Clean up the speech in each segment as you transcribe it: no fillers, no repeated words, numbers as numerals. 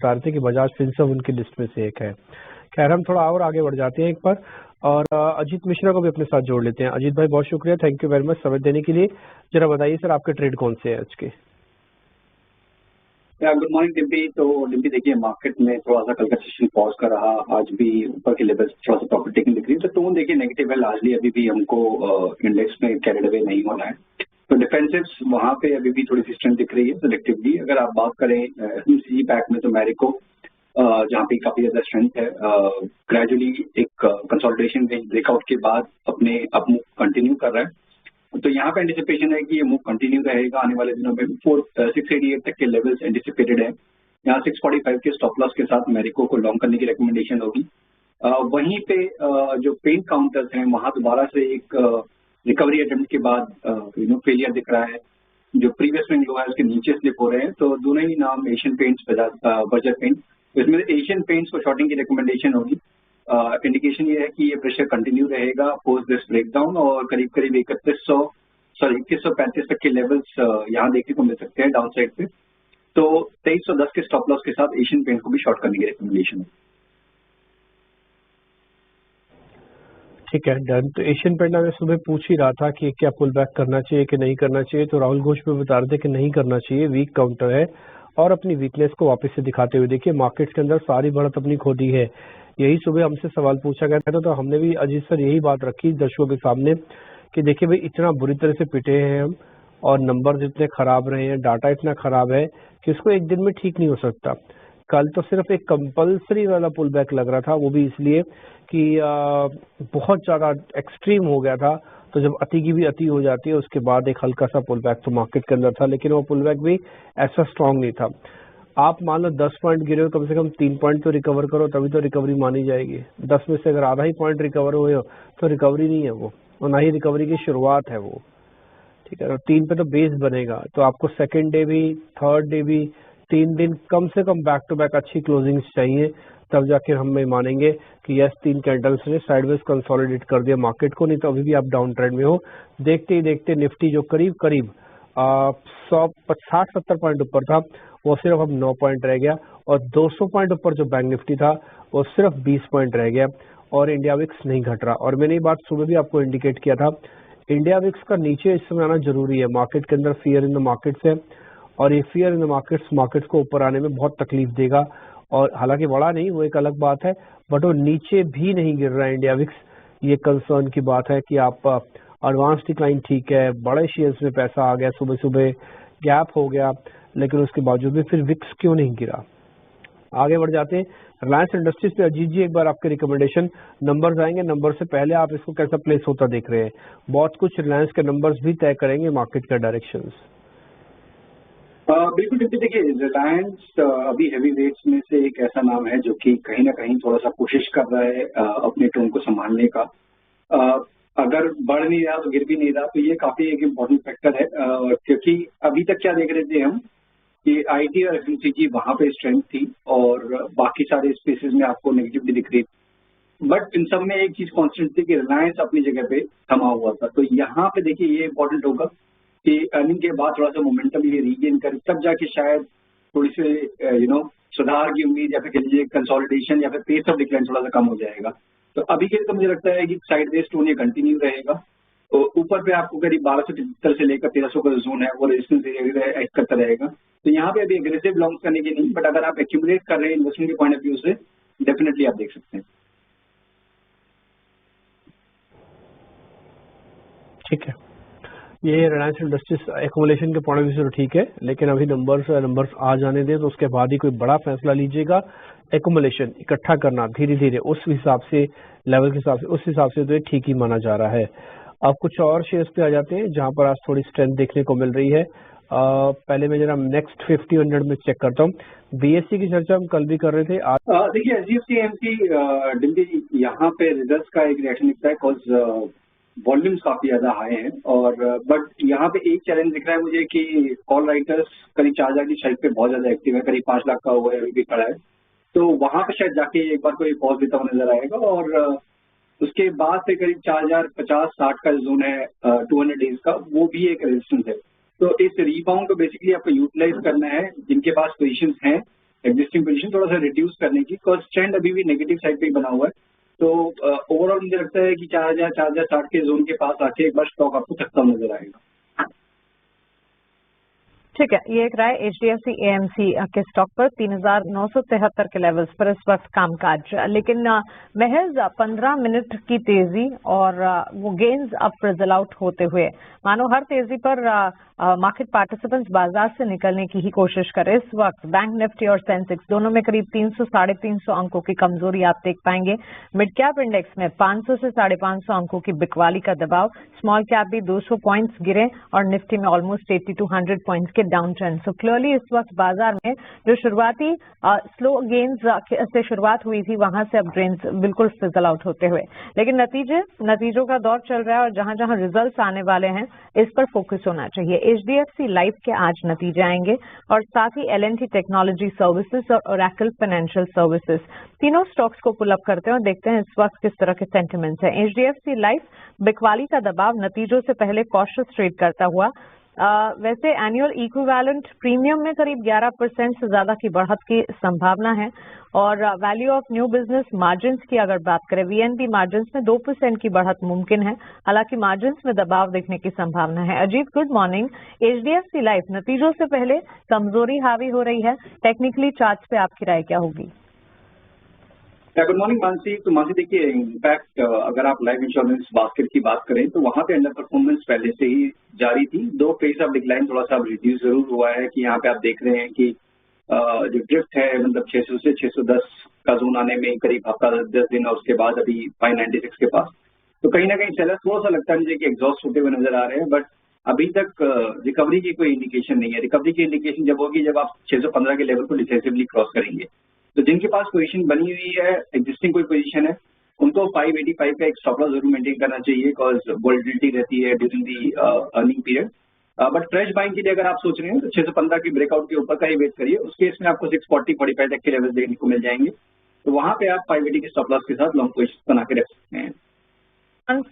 बता रहे थे कि बजाज फिनसर्व उनकी लिस्ट में से एक है। खैर हम थोड़ा और आगे बढ़ जाते हैं एक बार, और अजीत मिश्रा को भी अपने साथ जोड़ लेते हैं। अजीत भाई बहुत शुक्रिया, थैंक यू वेरी मच समय देने के लिए। जरा बताइए सर आपके ट्रेड कौन से हैं आज के? Good morning Dimpy. तो डिम्पी देखिए, मार्केट में थोड़ा सा कल का सेशन पॉज कर रहा, आज भी ऊपर के लेवल थोड़ा सा प्रॉफिट टेकिंग दिख रही है। तो टोन देखिए नेगेटिव है लार्जली, अभी भी हमको इंडेक्स में कैरिड अवे नहीं होना है। तो डिफेंसिव्स वहाँ पे अभी भी थोड़ी सी स्ट्रेंथ दिख रही है सिलेक्टिवली। अगर आप बात करें एफएमसीजी पैक में, तो मैरिको जहाँ पे काफी ज्यादा स्ट्रेंथ है, ग्रेजुअली एक कंसोलिडेशन ब्रेकआउट के बाद अपने अप मूव कंटिन्यू कर रहा है। तो यहाँ पे एंटिसिपेशन है कि ये मूव कंटिन्यू रहेगा आने वाले दिनों में। 688 तक के लेवल्स एंटिसिपेटेड है। यहाँ 645 के स्टॉप लॉस के साथ मैरिको को लॉन्ग करने की रिकमेंडेशन होगी। वहीं पे जो पेन काउंटर्स हैं वहां दोबारा से एक रिकवरी अटेम्प्ट के बाद फेलियर दिख रहा है। जो प्रीवियस स्विंग लो है उसके नीचे स्लिप हो रहे हैं। तो दोनों ही नाम एशियन पेंट्स, बर्जर पेंट, इसमें एशियन पेंट्स को शॉर्टिंग की रिकमेंडेशन होगी। इंडिकेशन ये है कि ये प्रेशर कंटिन्यू रहेगा पोस्ट दिस ब्रेकडाउन, और करीब करीब 2135 तक के लेवल्स यहाँ देखने को मिल सकते हैं डाउन साइड पे। तो 2310 के स्टॉप लॉस के साथ एशियन पेंट को भी शॉर्ट करने की रिकमेंडेशन है। ठीक है डन। तो एशियन पेंट मैं सुबह पूछ ही रहा था कि क्या पुल बैक करना चाहिए कि नहीं करना चाहिए, तो राहुल घोष भी बता रहे थे कि नहीं करना चाहिए, वीक काउंटर है और अपनी वीकनेस को वापस से दिखाते हुए देखिए मार्केट के अंदर सारी बढ़त अपनी खो दी है। यही सुबह हमसे सवाल पूछा गया था, तो हमने भी अजीत सर यही बात रखी दर्शकों के सामने कि देखिए भाई इतना बुरी तरह से पिटे हैं हम, और नंबर्स इतने खराब रहे हैं, डाटा इतना खराब है कि इसको एक दिन में ठीक नहीं हो सकता। कल तो सिर्फ एक कंपल्सरी वाला पुल बैक लग रहा था, वो भी इसलिए कि बहुत ज्यादा एक्सट्रीम हो गया था। तो जब अति की भी अति हो जाती है उसके बाद एक हल्का सा पुल बैक तो मार्केट के अंदर था, लेकिन वो पुल बैक भी ऐसा स्ट्रांग नहीं था। आप मान लो 10 पॉइंट गिरे हो, कम से कम 3 पॉइंट तो रिकवर करो, तभी तो रिकवरी मानी जाएगी। 10 में से अगर आधा ही पॉइंट रिकवर हुए हो तो रिकवरी नहीं है वो, और ना ही रिकवरी की शुरुआत है वो। ठीक है, और 3 पे तो बेस बनेगा। तो आपको सेकेंड डे भी, थर्ड डे भी, 3 दिन कम से कम बैक टू बैक अच्छी क्लोजिंग्स चाहिए, तब जाके हम मानेंगे कि यस 3 कैंडल्स ने साइडवेज कंसोलिडेट कर दिया मार्केट को। नहीं तो अभी भी आप डाउन ट्रेंड में हो। देखते ही देखते निफ्टी जो करीब करीब 60-70 पॉइंट ऊपर था वो सिर्फ अब 9 पॉइंट रह गया, और 200 पॉइंट ऊपर जो बैंक निफ्टी था वो सिर्फ 20 पॉइंट रह गया, और इंडिया विक्स नहीं घट रहा। और मैंने ये बात सुबह भी आपको इंडिकेट किया था, इंडिया विक्स का नीचे इस समय आना जरूरी है। मार्केट के अंदर फियर इन द मार्केट्स है, और ये फियर इन द मार्केट्स को ऊपर आने में बहुत तकलीफ देगा। और हालांकि बड़ा नहीं, वो एक अलग बात है, बट वो नीचे भी नहीं गिर रहा है इंडिया विक्स। ये कंसर्न की बात है कि आप एडवांस डिक्लाइन ठीक है, बड़े शेयर्स में पैसा आ गया, सुबह सुबह गैप हो गया, लेकिन उसके बावजूद भी फिर विक्स क्यों नहीं गिरा। आगे बढ़ जाते हैं रिलायंस इंडस्ट्रीज पे। अजीत जी एक बार आपके रिकमेंडेशन, नंबर्स आएंगे, नंबर से पहले आप इसको कैसा प्लेस होता देख रहे हैं? बहुत कुछ रिलायंस के नंबर्स भी तय करेंगे मार्केट का डायरेक्शंस। बिल्कुल देखिए, रिलायंस अभी हैवी वेट्स में से एक ऐसा नाम है जो कि कहीं ना कहीं थोड़ा सा कोशिश कर रहा है अपने टोन को संभालने का। अगर बढ़ नहीं रहा तो गिर भी नहीं रहा, तो ये काफी एक इम्पोर्टेंट फैक्टर है। क्योंकि अभी तक क्या देख रहे थे हम कि आईटी और एफएमसीजी वहां पे स्ट्रेंथ थी, और बाकी सारे स्पेसेस में आपको नेगेटिविटी दिख रही थी। बट इन सब में एक चीज कांस्टेंट थी कि रिलायंस अपनी जगह पे थमा हुआ था। तो यहाँ पे देखिए ये इंपॉर्टेंट होगा कि अर्निंग के बाद थोड़ा सा मोमेंटम ये रीगेन करे, तब जाके शायद थोड़ी से सुधार की उम्मीद, या फिर कह लीजिए कंसोलिडेशन, या फिर पेस ऑफ डिक्लाइन थोड़ा सा कम हो जाएगा। तो अभी के लिए तो मुझे लगता है कि साइडवेज टोन ये कंटिन्यू रहेगा। तो ऊपर पे आपको करीब 1275 से लेकर 1300 का जोन है वो रेजिस्टेंस एरिया एक्ट करता रहेगा। तो यहाँ पे अभी एग्रेसिव लॉन्ग करने की नहीं, बट अगर आप एक्यूमुलेट कर रहे हैं इन्वेस्टमेंट के पॉइंट ऑफ व्यू से, डेफिनेटली आप देख सकते हैं। ठीक है, ये रिलायंस इंडस्ट्रीज एक्यूमुलेशन के पॉइंट ऑफ व्यू से ठीक है, लेकिन अभी नंबर्स आ जाने दें, तो उसके बाद ही कोई बड़ा फैसला लीजिएगा। एक्यूमुलेशन इकट्ठा करना धीरे धीरे, उस हिसाब से लेवल के हिसाब से, उस हिसाब से तो ये ठीक ही माना जा रहा है। अब कुछ और शेयर्स पे आ जाते हैं जहां पर आज थोड़ी स्ट्रेंथ देखने को मिल रही है। पहले मैं जरा नेक्स्ट 50-100 में चेक करता हूँ। बीएससी की चर्चा हम कल भी कर रहे थे। देखिए एचडीएफसी एमसी दिल्ली, यहाँ पे रिजल्ट का एक रिएक्शन दिखता है, कॉज वॉल्यूम्स काफी ज्यादा हाई हैं, और बट यहाँ पे एक चैलेंज दिख रहा है मुझे कि कॉल राइटर्स करीब 4000 की साइड पे बहुत ज्यादा एक्टिव है, करीब 5 लाख का हुआ है, अभी भी खड़ा है। तो वहां पे शायद जाके एक बार कोई पॉज देता हुआ नजर आएगा, और उसके बाद से करीब 4050-60 का जोन है 200 डेज का, वो भी एक रेजिस्टेंस है। तो इस रीबाउंड को बेसिकली आपको यूटिलाइज करना है, जिनके पास पोजिशंस हैं एग्जिस्टिंग पोजीशन थोड़ा सा रिड्यूस करने की, बिकॉज ट्रेंड अभी भी नेगेटिव साइड पे ही बना हुआ है। तो ओवरऑल मुझे लगता है कि 4,60 के जोन के पास आके एक बार स्टॉक आपको थकता नजर आएगा। ठीक है, ये एक राय HDFC AMC के स्टॉक पर 3,973 के लेवल्स पर इस वक्त कामकाज, लेकिन महज 15 मिनट की तेजी और वो गेन्स अब फिजल आउट होते हुए मानो हर तेजी पर मार्केट पार्टिसिपेंट्स बाजार से निकलने की ही कोशिश करें। इस वक्त बैंक निफ्टी और सेंसेक्स दोनों में करीब 300 साढ़े 300 अंकों की कमजोरी आप देख पाएंगे। मिड कैप इंडेक्स में 500 से 550 अंकों की बिकवाली का दबाव, स्मॉल कैप भी 200 पॉइंट्स गिरे और निफ्टी में ऑलमोस्ट 80 to 100 पॉइंट्स के डाउन ट्रेंड। सो क्लियरली इस वक्त बाजार में जो शुरुआती स्लो गेन्स से शुरुआत हुई थी, वहां से अब गेन्स बिल्कुल फिजल आउट होते हुए, लेकिन नतीजों का दौर चल रहा है और जहां जहां रिजल्ट्स आने वाले हैं इस पर फोकस होना चाहिए। HDFC लाइफ के आज नतीजे आएंगे और साथ ही L&T टेक्नोलॉजी सर्विसेज और ओरेकल फाइनेंशियल सर्विसेज, तीनों स्टॉक्स को पुल अप करते हैं और देखते हैं इस वक्त किस तरह के सेंटिमेंट्स हैं। HDFC लाइफ बिकवाली का दबाव, नतीजों से पहले कॉशियस ट्रेड करता हुआ। वैसे एनुअल इक्विवेलेंट प्रीमियम में करीब 11% से ज्यादा की बढ़त की संभावना है और value of new business margins की अगर बात करें, VNB मार्जिन्स में 2% की बढ़त मुमकिन है, हालांकि मार्जिन्स में दबाव देखने की संभावना है। Ajit, good morning. HDFC life नतीजों से पहले कमजोरी हावी हो रही है, टेक्निकली चार्ट्स पे आपकी राय क्या होगी? Good morning Mansi. तो मानसी देखिए, इनफैक्ट अगर आप लाइफ इंश्योरेंस बास्केट की बात करें तो वहां पे अंडर परफॉर्मेंस पहले से ही जारी थी। दो फेज ऑफ डिक्लाइन थोड़ा सा रिड्यूस जरूर हुआ है कि यहाँ पे आप देख रहे हैं कि जो ड्रिफ्ट है मतलब 600 से 610 का जोन आने में करीब हफ्ता 10 दिन और उसके बाद अभी 596 के पास। तो कहीं ना कहीं सेलर थोड़ा सा लगता है मुझे कि एग्जॉस्ट होते हुए नजर आ रहे हैं, बट अभी तक रिकवरी की कोई इंडिकेशन नहीं है। रिकवरी की इंडिकेशन जब होगी जब आप 615 के लेवल को डिसेसिवली क्रॉस करेंगे। तो जिनके पास पोजीशन बनी हुई है, एग्जिस्टिंग कोई पोजीशन है, उनको 585 का एक स्टॉप लॉस जरूर मेंटेन करना चाहिए, बिकॉज वोलेटिलिटी रहती है during the earning period. But fresh buying के लिए अगर आप सोच रहे हैं तो 615 की ब्रेकआउट के ऊपर का ही वेट करिए। उस केस में आपको 640-45 तक के लेवल देखने को मिल जाएंगे। तो वहां पे आप 580 के स्टॉप लॉस के साथ लॉन्ग पोजीशन बना के रख सकते हैं।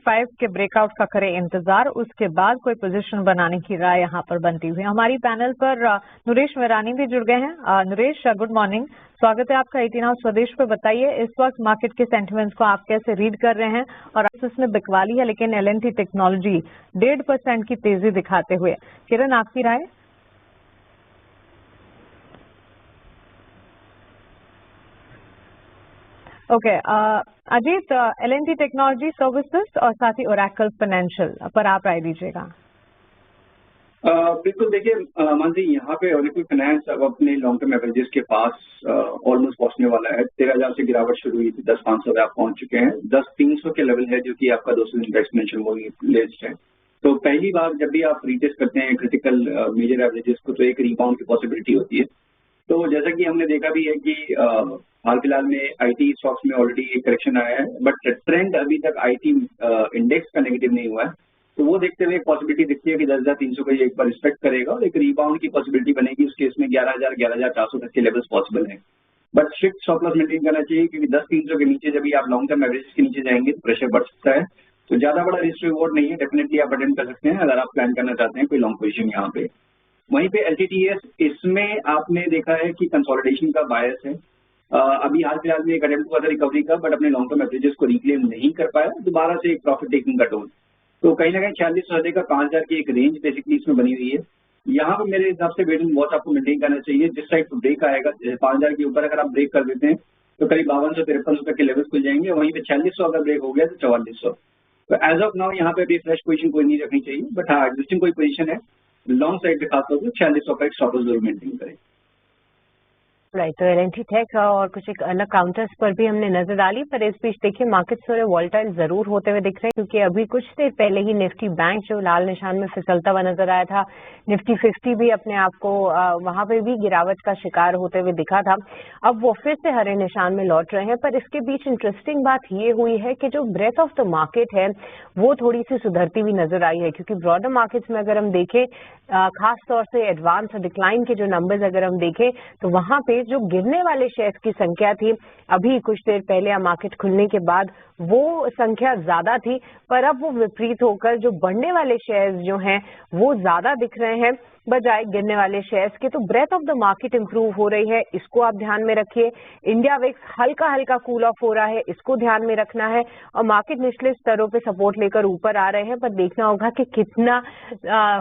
5 के ब्रेकआउट का करें इंतजार, उसके बाद कोई पोजीशन बनाने की राय यहाँ पर बनती हुई। हमारी पैनल पर नरेश मेहरानी भी जुड़ गए हैं। नरेश, गुड मॉर्निंग, स्वागत है आपका 18 आवर्स स्वदेश पे। बताइए इस वक्त मार्केट के सेंटिमेंट्स को आप कैसे रीड कर रहे हैं और इसमें बिकवाली है लेकिन L&T टेक्नोलॉजी 1.5% की तेजी दिखाते हुए। किरण, आपकी राय? Okay, Ajit, L&T technology services और साथ ही ओरेकल फाइनेंशियल पर आप राय दीजिएगा। बिल्कुल, देखिए मानसी, यहाँ पे ओरेकल फाइनेंस अब अपने लॉन्ग टर्म एवरेजेस के पास ऑलमोस्ट पहुंचने वाला है। 13,000 से गिरावट शुरू हुई थी, 10,500 पे आप पहुंच चुके हैं। 10,300 के लेवल है जो कि आपका 200 दिन का एक्सपेंशन मूविंग लिस्ट है। तो पहली बार जब भी आप रीटेस्ट करते हैं क्रिटिकल मेजर एवरेजेस को तो एक रिबाउंड की पॉसिबिलिटी होती है। तो जैसा कि हमने देखा भी है कि हाल फिलहाल में IT स्टॉक्स में ऑलरेडी एक करेक्शन आया है, बट ट्रेंड अभी तक IT इंडेक्स का नेगेटिव नहीं हुआ है। तो वो देखते हुए एक पॉसिबिलिटी दिखती है कि 10,300 का ये एक बार रिस्पेक्ट करेगा और एक रिबाउंड की पॉसिबिलिटी बनेगी। उस केस में 11,000 11,400 तक के लेवल्स पॉसिबल हैं, but strict stop loss maintain करना चाहिए क्योंकि 10,300 के नीचे जब भी आप लॉन्ग टर्म एवरेज के नीचे जाएंगे तो प्रेशर बढ़ सकता है। तो ज्यादा बड़ा रिस्क रिवॉर्ड नहीं है, डेफिनेटली आप अटेंड कर सकते हैं अगर आप प्लान करना चाहते हैं कोई लॉन्ग पोजीशन यहाँ पे। वहीं पे LTTS, इसमें आपने देखा है कि कंसोलिडेशन का बायस है। अभी हाल फिलहाल में एक अटेम्प्ट हुआ था रिकवरी का, बट अपने लॉन्ग टर्म एवरेजेस को रिक्लेम नहीं कर पाया, दोबारा से एक प्रॉफिट टेकिंग का टोन। तो कहीं ना कहीं 4600 से 5,000 की एक रेंज बेसिकली इसमें बनी हुई है। यहाँ पे मेरे हिसाब से वेट एंड वॉच आपको मेंटेन करना चाहिए। जिस साइड पर ब्रेक आएगा 5,000 के ऊपर अगर आप ब्रेक कर देते हैं तो करीब 5200-5300 तक के लेवल्स खुल जाएंगे। वहीं पे 4600 अगर ब्रेक हो गया तो 4400। तो एज ऑफ नाउ यहाँ पे भी फ्रेश पोजीशन कोई नहीं रखनी चाहिए, बट हाँ एग्जिस्टिंग कोई पोजीशन है लॉन्ग साइड पे खासतौर पर 4600 का एक स्टॉप लॉस जरूर मेंटेन करें। राइट, तो L&T टेक और कुछ एक अलग काउंटर्स पर भी हमने नजर डाली, पर इस बीच देखिए मार्केट थोड़े वॉलेटाइल जरूर होते हुए दिख रहे हैं क्योंकि अभी कुछ देर पहले ही निफ्टी बैंक जो लाल निशान में फिसलता हुआ नजर आया था, निफ्टी 50 भी अपने आप को वहां पे भी गिरावट का शिकार होते हुए दिखा था। अब वो फिर से हरे निशान में लौट रहे हैं, पर इसके बीच इंटरेस्टिंग बात ये हुई है कि जो ब्रेथ ऑफ द मार्केट है वो थोड़ी सी सुधरती हुई नजर आई है क्योंकि ब्रॉडर मार्केट्स में अगर हम देखें, खास तौर से एडवांस डिक्लाइन के जो नंबर्स अगर हम देखें तो वहां पे जो गिरने वाले शेयर्स की संख्या थी अभी कुछ देर पहले मार्केट खुलने के बाद वो संख्या ज्यादा थी, पर अब वो विपरीत होकर जो बढ़ने वाले शेयर्स जो हैं वो ज्यादा दिख रहे हैं। बजाय गिरने वाले शेयर्स के। तो breath of the market improve हो रही है, इसको आप ध्यान में रखिए। इंडिया विक्स हल्का हल्का कूल ऑफ हो रहा है, इसको ध्यान में रखना है। और मार्केट निचले स्तरों पे सपोर्ट लेकर ऊपर आ रहे हैं, पर देखना होगा कि कितना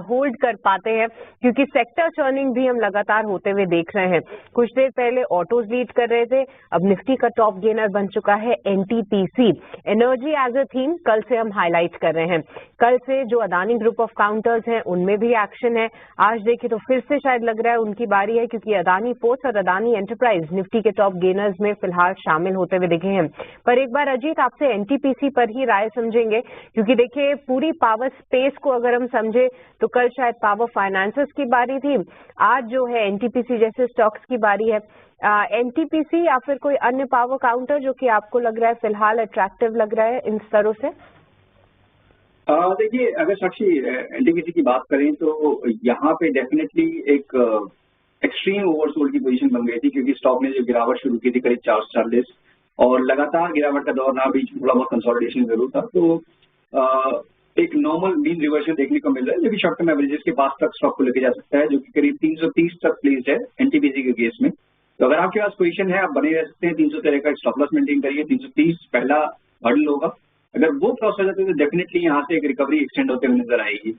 होल्ड कर पाते हैं, क्योंकि सेक्टर चर्निंग भी हम लगातार होते हुए देख रहे हैं। कुछ देर पहले ऑटोज लीड कर रहे थे, अब निफ्टी का टॉप गेनर बन चुका है NTPC. Energy as a theme कल से हम हाईलाइट कर रहे हैं। कल से जो अदानी ग्रुप ऑफ काउंटर्स हैं उनमें भी एक्शन है। आज देखें तो फिर से शायद लग रहा है उनकी बारी है, क्योंकि अदानी पोर्ट्स और अदानी एंटरप्राइज निफ्टी के टॉप गेनर्स में फिलहाल शामिल होते हुए दिखे हैं। पर एक बार अजीत आपसे एनटीपीसी पर ही राय समझेंगे, क्योंकि देखिए पूरी पावर स्पेस को अगर हम समझे तो कल शायद पावर फाइनेंसेस की बारी थी, आज जो है एनटीपीसी जैसे स्टॉक्स की बारी है। एनटीपीसी या फिर कोई अन्य पावर काउंटर जो कि आपको लग रहा है फिलहाल अट्रैक्टिव लग रहा है इन स्तरों से? देखिए, अगर साक्षी एनटीपीसी की बात करें तो यहाँ पे डेफिनेटली एक एक्सट्रीम ओवरसोल्ड की पोजीशन बन गई थी, क्योंकि स्टॉक ने जो गिरावट शुरू की थी करीब 440 और लगातार गिरावट का दौर रहा, बीच में थोड़ा बहुत कंसोलिडेशन जरूर था। तो एक नॉर्मल मीन रिवर्जन देखने को मिल रहा है, जो कि शॉर्ट टर्म एवरेजेस के पास तक स्टॉक को लेके जा सकता है, जो कि करीब 330 तक प्लेस्ड है एनटीपीसी के केस में। तो अगर आपके पास पोजीशन है, आप बने रह सकते हैं। 313 का स्टॉप लॉस मेंटेन करिए। 330 पहला हर्डल होगा, अगर वो क्रॉस हो जाते हैं तो डेफिनेटली यहाँ से एक रिकवरी एक्सटेंड होते हुए नजर आएगी।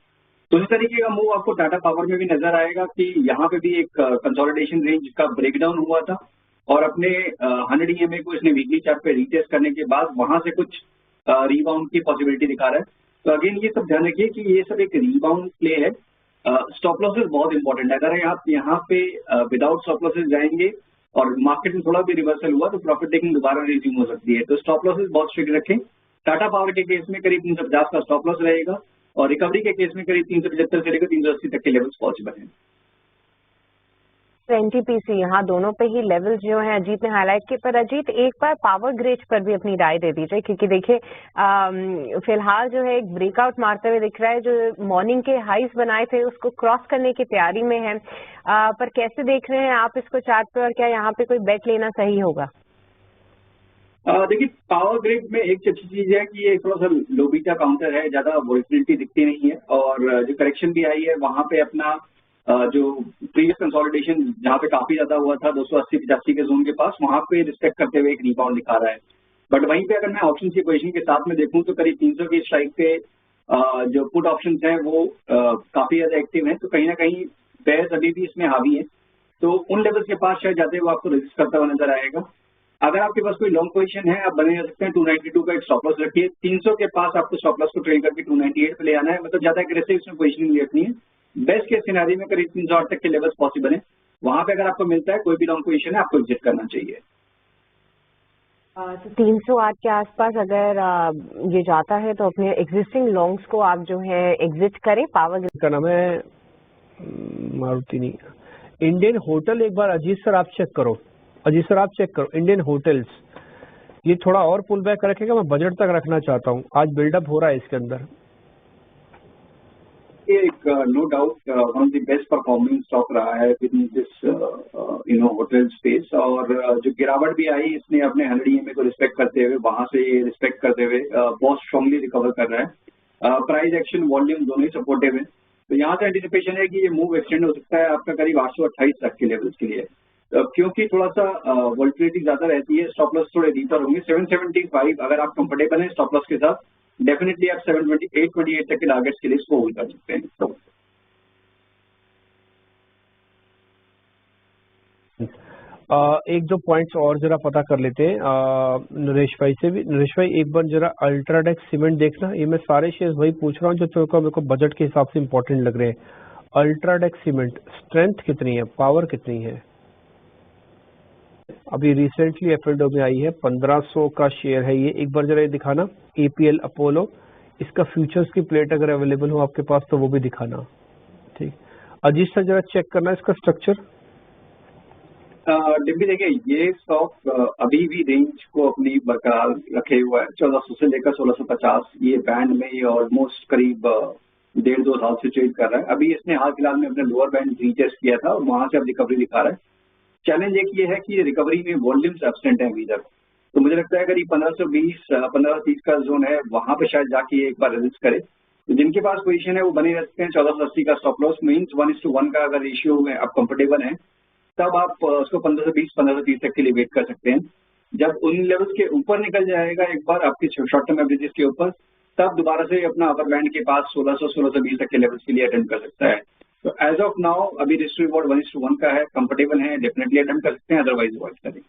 तो इस तरीके का मूव आपको टाटा पावर में भी नजर आएगा कि यहाँ पे भी एक कंसोलिडेशन रेंज का ब्रेकडाउन हुआ था और अपने 100 EMA को इसने वीकली चार्ट पे रीटेस्ट करने के बाद वहां से कुछ रीबाउंड की पॉसिबिलिटी दिखा रहा है। तो अगेन ये सब ध्यान रखिए कि ये सब एक रीबाउंड प्ले है। स्टॉप लॉसेस बहुत इंपॉर्टेंट है। अगर आप यहाँ पे विदाउट स्टॉप लॉसेस जाएंगे और मार्केट में थोड़ा भी रिवर्सल हुआ तो प्रॉफिट टेकिंग दोबारा रिज्यूम हो सकती है। तो स्टॉप लॉसेस बहुत स्ट्रिक्ट रखें। टाटा पावर के केस में करीब 350 का स्टॉप लॉस रहेगा और रिकवरी के केस में करीब 375 से लेकर 380 तक के लेवल्स पॉसिबल हैं। एनटीपीसी यहाँ दोनों पे ही लेवल्स जो हैं अजीत ने हाईलाइट किए। पर अजीत एक बार पावर ग्रिड पर भी अपनी राय दे दीजिए, क्योंकि देखिए फिलहाल जो है एक ब्रेकआउट मारते हुए दिख रहा है। जो मॉर्निंग के हाइस बनाए थे उसको क्रॉस करने की तैयारी में है, पर कैसे देख रहे हैं आप इसको चार्ट पे, और क्या यहाँ पे कोई बेट लेना सही होगा? देखिए, पावर ग्रिड में एक अच्छी चीज है कि ये थोड़ा सा लो बीटा काउंटर है, ज्यादा वोलेटिलिटी दिखती नहीं है और जो करेक्शन भी आई है वहां पे अपना जो प्रीवियस कंसोलिडेशन जहाँ पे काफी ज्यादा हुआ था 280-85 के जोन के पास, वहां पे रिस्पेक्ट करते हुए एक रिबाउंड दिखा रहा है। बट वहीं पे अगर मैं ऑप्शन की पोजीशन के साथ में देखूं तो करीब 300 की स्ट्राइक पे जो पुट ऑप्शन हैं वो काफी ज्यादा एक्टिव हैं। तो कहीं ना कहीं बेयर्स अभी भी इसमें हावी है, तो उन लेवल्स के पास शायद जाते हुए आपको रेजिस्ट करता हुआ नजर आएगा। अगर आपके पास कोई लॉन्ग पोजीशन है, आप बने रह सकते हैं। 292 का एक स्टॉप लॉस रखिए। 300 के पास आपको स्टॉप लॉस को ट्रेल करके 298 पे ले आना है, मतलब ज्यादा एग्रेसिव इसमें पोजीशनिंग रखनी है। बेस्ट केस सिनेरियो में करीब 308 तक के लेवल्स पॉसिबल है, वहां पे अगर आपको मिलता है कोई भी लॉन्ग पोजीशन है आपको एग्जिट करना चाहिए। तो 308 के आसपास अगर ये जाता है तो अपने एग्जिस्टिंग लॉन्ग्स को आप जो है एग्जिट करें। पावर का नाम है मारुति नहीं, इंडियन होटल। एक बार अजीत सर आप चेक करो, अजीत सर आप चेक करो इंडियन होटल्स, ये थोड़ा और पुल बैक रखेगा। मैं बजट तक रखना चाहता हूँ, आज बिल्डअप हो रहा है इसके अंदर। एक no doubt one of the best performing stock रहा है विद दिस होटल स्पेस, और जो गिरावट भी आई इसने अपने 100 EMA को रिस्पेक्ट करते हुए, वहां से रिस्पेक्ट करते हुए बहुत स्ट्रांगली रिकवर कर रहा है। प्राइस एक्शन वॉल्यूम दोनों ही सपोर्टिव है, तो यहाँ से एंटिसिपेशन है कि ये मूव एक्सटेंड हो सकता है आपका करीब 828 तक के लेवल्स के लिए। क्योंकि थोड़ा सा वोलेटिलिटी ज्यादा रहती है, स्टॉप लॉस थोड़े डीपर होंगे। 775 अगर आप कंफर्टेबल हैं स्टॉप लॉस के साथ, डेफिनेटली आप 728 तक के टारगेट्स के लिए इसको होल्ड कर सकते हैं। एक दो पॉइंट्स और जरा पता कर लेते हैं नरेश भाई से भी। नरेश भाई एक बार जरा अल्ट्राटेक सीमेंट देखना, ये मैं सारे शेयर्स वही पूछ रहा हूँ जो मेरे को बजट के हिसाब से इम्पोर्टेंट लग रहे हैं। अल्ट्राटेक सीमेंट स्ट्रेंथ कितनी है, पावर कितनी है? अभी रिसेंटली एफएलओ में आई है, 1500 का शेयर है ये। एक बार जरा ये दिखाना, एपीएल अपोलो, इसका फ्यूचर्स की प्लेट अगर अवेलेबल हो आपके पास तो वो भी दिखाना। ठीक, अजीत सर जरा चेक करना इसका स्ट्रक्चर। डिम्पी देखिए, ये स्टॉक अभी भी रेंज को अपनी बरकरार रखे हुआ है। 1400 से लेकर 1650 ये बैंड में ये ऑलमोस्ट करीब 1.5-2 साल से ट्रेड कर रहा है। अभी इसने हाल फिलहाल में अपने लोअर बैंड रीटेस्ट किया था और वहां से अब रिकवरी दिखा रहा है। चैलेंज एक ये है कि रिकवरी में वॉल्यूम्स एब्सेंट है अभी तक, तो मुझे लगता है करीब 1520-1530 का जोन है, वहां पे शायद जाके एक बार रेजिस्ट करे। जिनके पास पोजीशन है वो बने रहते हैं 1480 का स्टॉप लॉस मीन्स 1:1 का अगर रेशियो में आप कंफर्टेबल हैं तब आप उसको 15 से 20 15 से 30 तक के लिए वेट कर सकते हैं। जब उन लेवल्स के ऊपर निकल जाएगा एक बार आपके शॉर्ट टर्म एवरेजेस के ऊपर, तब दोबारा से अपना अपर बैंड के पास 1620 तक के लेवल्स के लिए अटेम्प्ट कर सकता है। तो एज ऑफ नाउ अभी रिस्क रिवॉर्ड 1:1 का है, कंफर्टेबल है, डेफिनेटली अटेम्प्ट कर सकते हैं, अदरवाइज अवॉइड करें।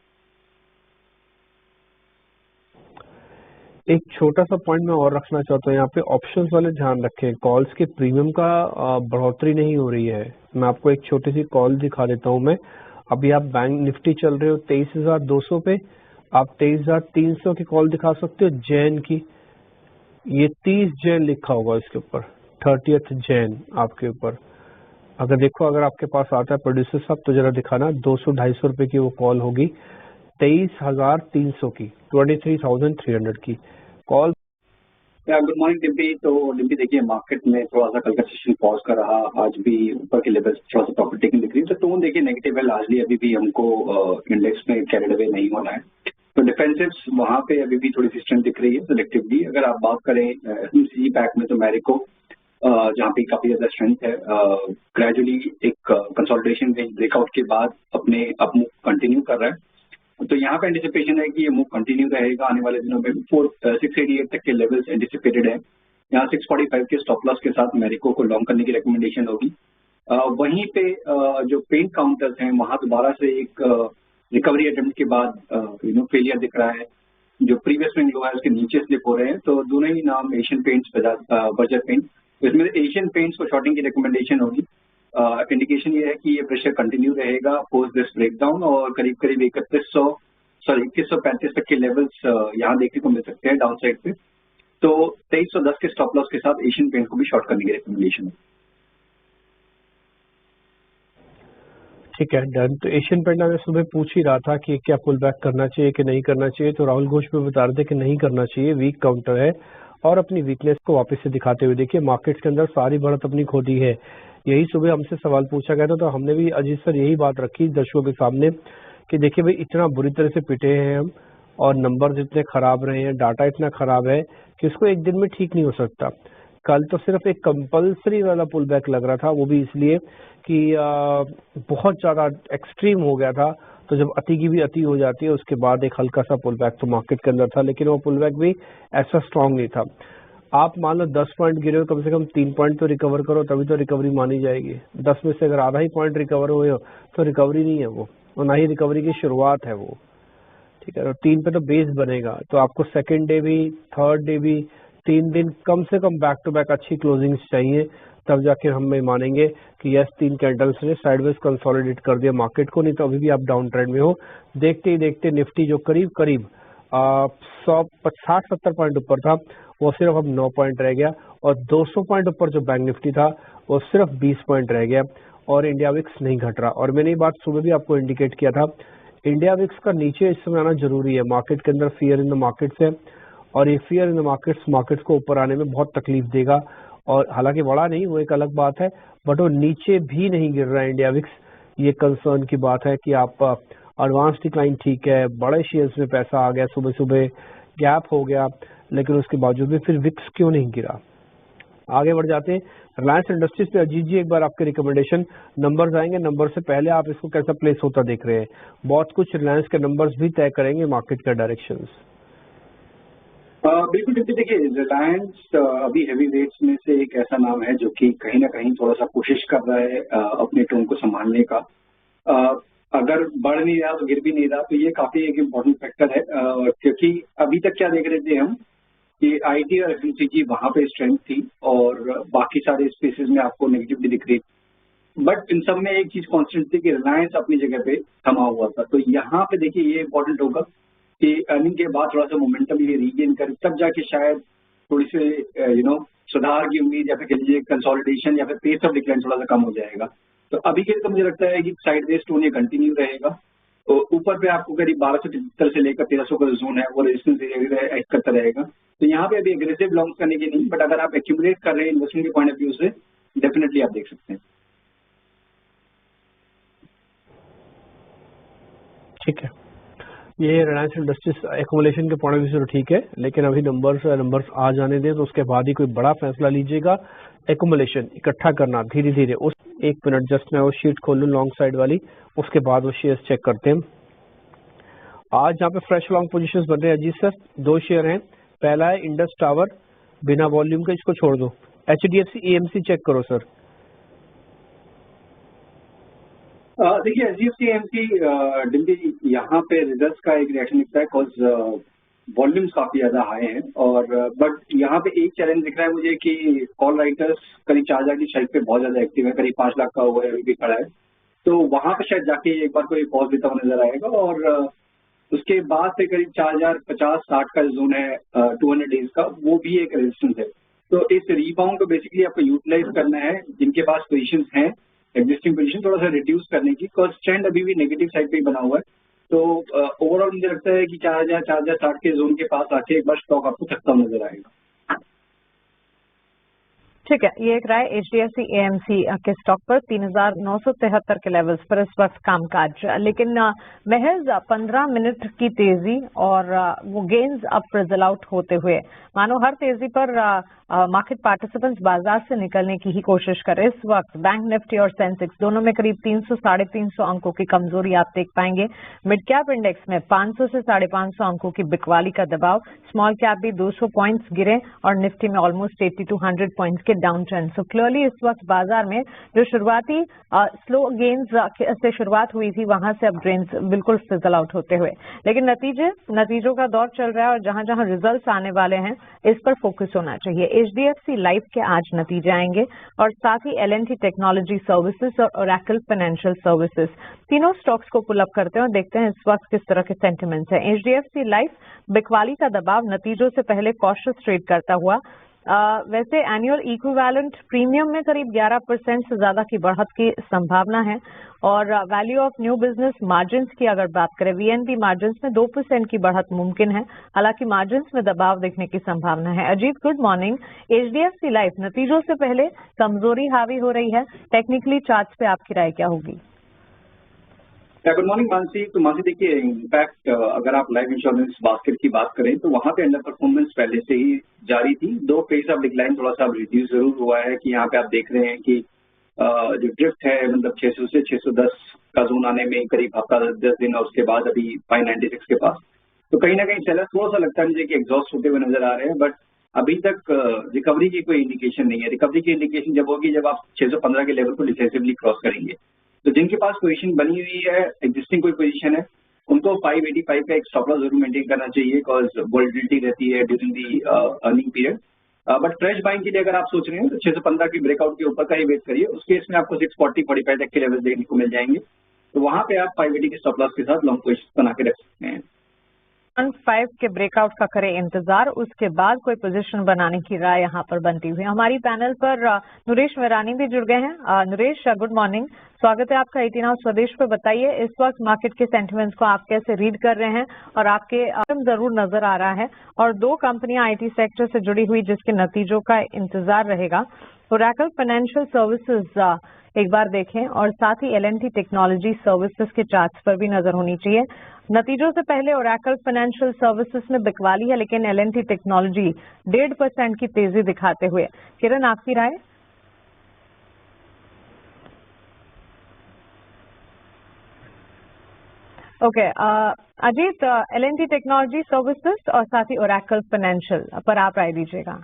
एक छोटा सा पॉइंट मैं और रखना चाहता हूँ, यहाँ पे ऑप्शंस वाले ध्यान रखें, कॉल्स के प्रीमियम का बढ़ोतरी नहीं हो रही है। मैं आपको एक छोटी सी कॉल दिखा देता हूँ। मैं अभी आप बैंक निफ्टी चल रहे हो 23,200 पे, आप 23,300 की कॉल दिखा सकते हो जैन की। ये 30 जैन लिखा होगा इसके ऊपर, 30th जैन आपके ऊपर। अगर देखो, अगर आपके पास आता है प्रोड्यूसर साहब तो जरा दिखाना, 200-250 रुपए की वो कॉल होगी, 23,300 की, 23,300 की कॉल। Good morning Dimpy. तो डिम्पी देखिए, मार्केट में थोड़ा सा कल का सेशन पॉज कर रहा, आज भी ऊपर के लेवल्स थोड़ा सा प्रॉफिट टेकिंग दिख रही है। तो टोन देखिए नेगेटिव है, लार्जली अभी भी हमको इंडेक्स में कैरिड अवे नहीं होना है। तो डिफेंसिव्स वहां पे अभी भी थोड़ी सी स्ट्रेंथ दिख रही है सिलेक्टिवली। अगर आप बात करें एफएमसीजी पैक में तो मैरिको जहाँ पे काफी ज्यादा स्ट्रेंथ है, ग्रेजुअली एक कंसोलिडेशन ब्रेकआउट के बाद अपने अप मूव कंटिन्यू कर रहा है। तो यहाँ पे एंटिसिपेशन है कि ये मूव कंटिन्यू रहेगा आने वाले दिनों में। 688 तक के लेवल्स एंटिसिपेटेड है। यहाँ 645 के स्टॉप लॉस के साथ मैरिको को लॉन्ग करने की रिकमेंडेशन होगी। वहीं पे जो पेन काउंटर्स हैं वहां दोबारा से एक रिकवरी अटेम्प्ट के बाद फेलियर दिख रहा है। जो प्रीवियस स्विंग लो है उसके नीचे स्लिप हो रहे हैं। तो दोनों ही नाम एशियन पेंट्स, बर्जर पेंट, इसमें एशियन पेंट्स को शॉर्टिंग की रिकमेंडेशन होगी। इंडिकेशन ये है कि ये प्रेशर कंटिन्यू रहेगा पोस्ट दिस ब्रेकडाउन, और करीब करीब 2135 तक के लेवल्स यहाँ देखने को मिल सकते हैं डाउन साइड पे। तो 2310 के स्टॉप लॉस के साथ एशियन पेंट को भी शॉर्ट करने की रिकमेंडेशन है। ठीक है, डन। तो एशियन पेंट मैं सुबह पूछ ही रहा था कि क्या पुल बैक करना चाहिए कि नहीं करना चाहिए, तो राहुल घोष भी बता रहे थे कि नहीं करना चाहिए, वीक काउंटर है और अपनी वीकनेस को वापस से दिखाते हुए देखिए मार्केट्स के अंदर सारी बढ़त अपनी खो दी है। यही सुबह हमसे सवाल पूछा गया था, तो हमने भी अजीत सर यही बात रखी दर्शकों के सामने कि देखिए भाई, इतना बुरी तरह से पिटे हैं हम और नंबर्स इतने खराब रहे हैं, डाटा इतना खराब है कि इसको एक दिन में ठीक नहीं हो सकता। कल तो सिर्फ एक कंपल्सरी वाला पुल बैक लग रहा था, वो भी इसलिए कि बहुत ज्यादा एक्सट्रीम हो गया था। तो जब अति की भी अति हो जाती है उसके बाद एक हल्का सा पुल बैक तो मार्केट के अंदर था, लेकिन वो पुल बैक भी ऐसा स्ट्रांग नहीं था। आप मान लो 10 पॉइंट गिरे हो, कम से कम 3 पॉइंट तो रिकवर करो, तभी तो रिकवरी मानी जाएगी। 10 में से अगर आधा ही पॉइंट रिकवर हुए हो तो रिकवरी नहीं है वो, और ना ही रिकवरी की शुरुआत है वो। ठीक है, 3 पे तो बेस बनेगा। तो आपको सेकेंड डे भी, थर्ड डे भी, 3 दिन कम से कम बैक टू बैक अच्छी क्लोजिंग्स चाहिए, तब जाके हम मानेंगे कि यस 3 कैंडल्स ने साइडवेज कंसोलिडेट कर दिया मार्केट को। नहीं तो अभी भी आप डाउन ट्रेंड में हो। देखते ही देखते निफ्टी जो करीब करीब 160-70 पॉइंट ऊपर था वो सिर्फ अब 9 पॉइंट रह गया, और 200 पॉइंट ऊपर जो बैंक निफ्टी था वो सिर्फ 20 पॉइंट रह गया, और इंडिया विक्स नहीं घट रहा। और मैंने ये बात सुबह भी आपको इंडिकेट किया था, इंडिया विक्स का नीचे इस समय आना जरूरी है। मार्केट के अंदर फियर इन द मार्केट्स है, और ये फियर इन द मार्केट्स को ऊपर आने में बहुत तकलीफ देगा। और हालांकि बड़ा नहीं, वो एक अलग बात है, बट वो नीचे भी नहीं गिर रहा है इंडिया विक्स। ये कंसर्न की बात है कि आप एडवांस डिक्लाइन ठीक है, बड़े शेयर्स में पैसा आ गया, सुबह सुबह गैप हो गया, लेकिन उसके बावजूद भी फिर विक्स क्यों नहीं गिरा। आगे बढ़ जाते हैं रिलायंस इंडस्ट्रीज पे। अजीत जी, एक बार आपके रिकमेंडेशन, नंबर्स आएंगे, नंबर से पहले आप इसको कैसा प्लेस होता देख रहे हैं? बहुत कुछ रिलायंस के नंबर्स भी तय करेंगे मार्केट का डायरेक्शंस। बिल्कुल देखिए, रिलायंस अभी हेवी वेट्स में से एक ऐसा नाम है जो कि कहीं ना कहीं थोड़ा सा कोशिश कर रहा है अपने टोन को संभालने का। अगर बढ़ नहीं रहा तो गिर भी नहीं रहा, तो ये काफी एक इम्पोर्टेंट फैक्टर है। क्योंकि अभी तक क्या देख रहे थे हम कि आईटी और एफएमसीजी वहां पे स्ट्रेंथ थी और बाकी सारे स्पेसेस में आपको नेगेटिविटी दिख रही थी। बट इन सब में एक चीज कांस्टेंट थी कि रिलायंस अपनी जगह पे थमा हुआ था। तो यहाँ पे देखिए ये इंपॉर्टेंट होगा कि अर्निंग के बाद थोड़ा सा मोमेंटम ये रीगेन करे, तब जाके शायद थोड़ी से सुधार की उम्मीद, या फिर कह लीजिए कंसोलिडेशन या फिर पेस ऑफ डिक्लाइन थोड़ा सा कम हो जाएगा। तो अभी के लिए तो मुझे लगता है कि साइडवेज टोन ये कंटिन्यू रहेगा। तो ऊपर पे आपको करीब 1273 से लेकर 1300 का जोन है वो रेजिस्टेंस एरिया करता रहेगा। तो यहाँ पे अभी एग्रेसिव लॉन्ग करने की नहीं, बट अगर आप एक्यूमुलेट कर रहे हैं इन्वेस्टमेंट के पॉइंट ऑफ व्यू से, डेफिनेटली आप देख सकते हैं। ठीक है, ये रिलायंस इंडस्ट्रीज एकोमोलेशन के पॉइंट ऑफ व्यू से तो ठीक है, लेकिन अभी नंबर्स आ जाने दें, तो उसके बाद ही कोई बड़ा फैसला लीजिएगा। एकोमोलेशन इकट्ठा करना धीरे धीरे, उस 1 मिनट जस्ट मैं वो शीट खोल लूँ लॉन्ग साइड वाली, उसके बाद वो शेयर चेक करते हैं। आज यहाँ पे फ्रेश लॉन्ग पोजीशंस बन रहे हैं अजीत सर। 2 शेयर हैं, पहला है इंडस टावर, बिना वॉल्यूम के इसको छोड़ दो। HDFC AMC चेक करो सर। देखिए HDFC AMC दिल्ली यहाँ पे रिजल्ट्स का एक रिएक्शन दिखता है, बिकॉज वॉल्यूम्स काफी ज्यादा हाई हैं, और बट यहाँ पे एक चैलेंज दिख रहा है मुझे कि कॉल राइटर्स करीब 4,000 की शेल्फ पे बहुत ज्यादा एक्टिव है, करीब 5 लाख का हुआ है, अभी भी खड़ा है। तो वहां पे शायद जाके एक बार कोई पॉज देता हुआ नजर आएगा, और उसके बाद से करीब 4,050-60 का जोन है 200 डेज का, वो भी एक रेजिस्टेंस है। तो इस रीबाउंड को बेसिकली आपको यूटिलाइज करना है, जिनके पास पोजीशंस हैं एग्जिस्टिंग पोजीशन थोड़ा सा रिड्यूस करने की, बिकॉज ट्रेंड अभी भी नेगेटिव साइड पे ही बना हुआ है। तो ओवरऑल मुझे लगता है कि 4,000-4,060 के जोन के पास आके एक बार स्टॉक आपको थकता हुआ नजर आएगा। ठीक है, ये एक राय HDFC AMC के स्टॉक पर 3,973 के लेवल्स पर इस वक्त कामकाज, लेकिन महज 15 मिनट की तेजी और वो गेन्स अब फिजल आउट होते हुए मानो हर तेजी पर मार्केट पार्टिसिपेंट्स बाजार से निकलने की ही कोशिश कर रहे। इस वक्त बैंक निफ्टी और सेंसेक्स दोनों में करीब 300-350 अंकों की कमजोरी आप देख पाएंगे। मिड कैप इंडेक्स में 500 से 550 अंकों की बिकवाली का दबाव, स्मॉल कैप भी 200 पॉइंट्स गिरे और निफ्टी में ऑलमोस्ट 80 to 100 पॉइंट्स के डाउन ट्रेंड। सो क्लियरली इस वक्त बाजार में जो शुरुआती स्लो गेन्स से शुरुआत हुई थी, वहां से अब गेन्स बिल्कुल फिजल आउट होते हुए, लेकिन नतीजों का दौर चल रहा है और जहां जहां रिजल्ट्स आने वाले हैं इस पर फोकस होना चाहिए। HDFC लाइफ के आज नतीजे आएंगे और साथ ही L&T टेक्नोलॉजी सर्विसेज और ओरेकल फाइनेंशियल सर्विसेज, तीनों स्टॉक्स को पुल अप करते हैं और देखते हैं इस वक्त किस तरह के सेंटिमेंट्स हैं। HDFC लाइफ बिकवाली का दबाव, नतीजों से पहले कॉशियस ट्रेड करता हुआ, वैसे एनुअल इक्विवेलेंट प्रीमियम में करीब 11% से ज्यादा की बढ़त की संभावना है, और value of new business margins की अगर बात करें, VNB मार्जिन्स में 2% की बढ़त मुमकिन है, हालांकि मार्जिन्स में दबाव देखने की संभावना है। Ajit, good morning. HDFC life नतीजों से पहले कमजोरी हावी हो रही है, टेक्निकली चार्ट्स पे आपकी राय क्या होगी? Good morning Mansi. तो मानसी देखिए, इनफैक्ट अगर आप लाइफ इंश्योरेंस बास्केट की बात करें तो वहां पे अंडर परफॉर्मेंस पहले से ही जारी थी। 2 फेज ऑफ डिक्लाइन थोड़ा सा रिड्यूस जरूर हुआ है, कि यहाँ पे आप देख रहे हैं कि जो ड्रिफ्ट है मतलब 600 से 610 का जोन आने में करीब हफ्ता 10 दिन, और उसके बाद अभी 596 के पास। तो कहीं ना कहीं सेलर थोड़ा सा लगता है मुझे कि एग्जॉस्ट होते हुए नजर आ रहे हैं, बट अभी तक रिकवरी की कोई इंडिकेशन नहीं है। रिकवरी की इंडिकेशन जब होगी जब आप 615 के लेवल को डिसेसिवली क्रॉस करेंगे। तो जिनके पास पोजीशन बनी हुई है, एग्जिस्टिंग कोई पोजीशन है, उनको 585 का एक स्टॉप लॉस जरूर मेंटेन करना चाहिए, बिकॉज वोलेटिलिटी रहती है during the earning period. But fresh buying के लिए अगर आप सोच रहे हैं तो 615 की ब्रेकआउट के ऊपर का ही वेट करिए। उस केस में आपको 640-45 तक के लेवल देखने को मिल जाएंगे, तो वहां पे आप 580 के स्टॉप लॉस के साथ लॉन्ग पोजीशन बना के रख सकते हैं। 5 के ब्रेकआउट का करें इंतजार, उसके बाद कोई पोजीशन बनाने की राय यहाँ पर बनती हुई। हमारी पैनल पर नरेश मेहरानी भी जुड़ गए हैं। नरेश, गुड मॉर्निंग, स्वागत है आपका 18 आवर्स स्वदेश पे। बताइए इस वक्त मार्केट के सेंटिमेंट्स को आप कैसे रीड कर रहे हैं, और आपके जरूर नजर आ रहा है, और 2 कंपनियां IT सेक्टर से जुड़ी हुई जिसके नतीजों का इंतजार रहेगा। ओरेकल फाइनेंशियल सर्विसेज एक बार देखें, और साथ ही L&T टेक्नोलॉजी सर्विसेज के चार्ट्स पर भी नजर होनी चाहिए। नतीजों से पहले ओरेकल फाइनेंशियल सर्विसेज में बिकवाली है, लेकिन L&T टेक्नोलॉजी 1.5% की तेजी दिखाते हुए। किरण, आपकी राय? Okay, Ajit, L&T technology services और साथ ही ओरेकल फाइनेंशियल पर आप राय दीजिएगा।